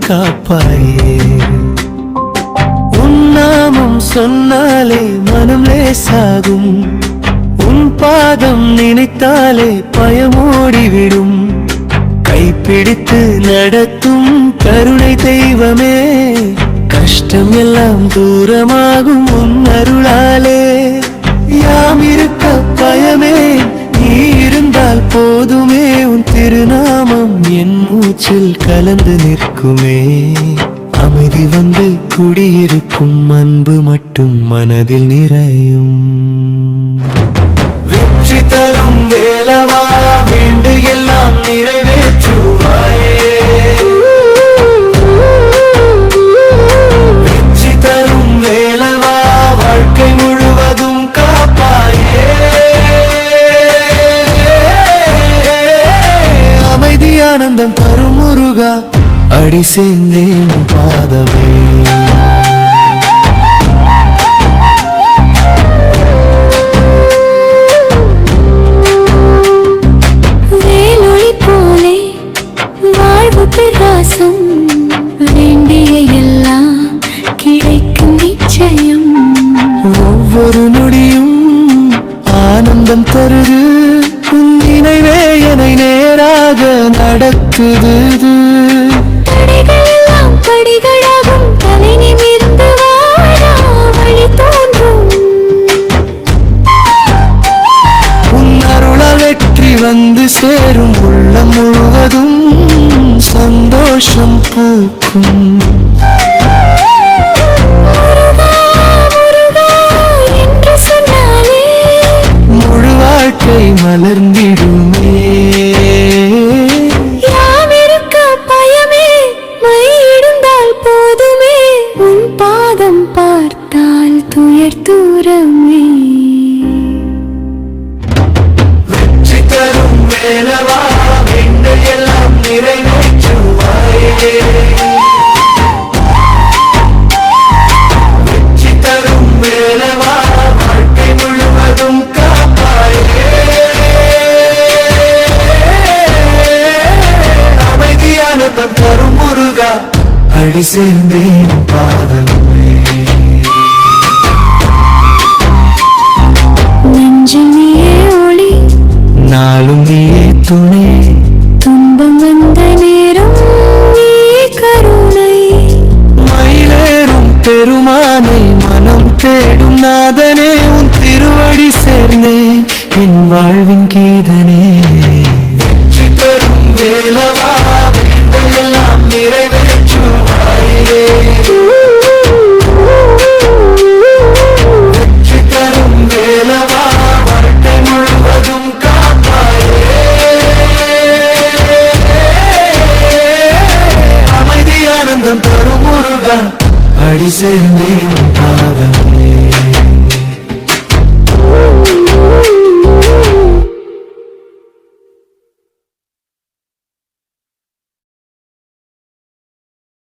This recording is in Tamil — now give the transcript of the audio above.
காப்பாயே. உன் நாமம் சொன்னாலே மனம் லேசாகும், உன் பாதம் நினைத்தாலே பயமோடிவிடும். கைப்பிடித்து நடத்தும் கருணை தெய்வமே, கஷ்டம் எல்லாம் தூரமாகும் உன் அருளாலே. யாம் இருக்க பயமே, நீ இருந்தால் போதுமே. உன் திருநாமம் என் மூச்சில் கலந்து நிற்குமே. அமைதி வந்து குடியிருக்கும், அன்பு மட்டும் மனதில் நிறையும். வெற்றி தரும் வேலவா, வேண்டு எல்லாம் நிறைவேற்றுவாயே. வெற்றி தரும் வேலவா, வாழ்க்கை முழுவதும் காப்பாயே. அமைதி ஆனந்தம் தரும் முருகா, அடி சேர்ந்தேன் பாதமே. வேலொளி போலே வாழ்வு பிரகாசம், வேண்டிய எல்லாம் கிடைக்கும் நிச்சயம். ஒவ்வொரு நொடியும் ஆனந்தம் தருது, உன் நினைவே என்னை நேராக நடக்குது. தடைகள் எல்லாம் படிகளாகும், தலை நிமிர்ந்து வாழா வழி தோன்றும். உன் அருளால் வெற்றி வந்து சேரும், உள்ளம் முழுவதும் சந்தோஷம் பூக்கும். என்று சொன்னாலே முழு வாழ்க்கை மலர்ந்திடுமே. யாம் இருக்க பயமே, மையிடுந்தால் போதுமே. உன் பாதம் பார்த்தால் துயர் தூரமே. வெற்றி தரும் வேலவா, வேண்டு எல்லாம் நிறைவேற்றுவாயே. வெற்றி தரும் வேலவா, வாழ்க்கை முழுவதும் காப்பாயே. அமைதியான தரும் முருகா, அடி சேர்ந்தேன் பாதமே. நெஞ்சில் நீயே ஒளி, நாளும் நீயே துணை. துன்பம் வந்த நேரம் நீயே கருணை. மயிலேறும் பெருமானை மனம் தேடும் நாதனே, உன் திருவடி சேர்ந்தேன் என் வாழ்வின் கீதனே. வெற்றி தரும் வேலவா, எல்லாம் நிறைவேற்றுவாயே. வெற்றி தரும் வேலவா, வாழ்க்கை முழுவதும் காப்பாயே. அமைதி ஆனந்தம் தரும் முருகா, அடி சேர்ந்தேன்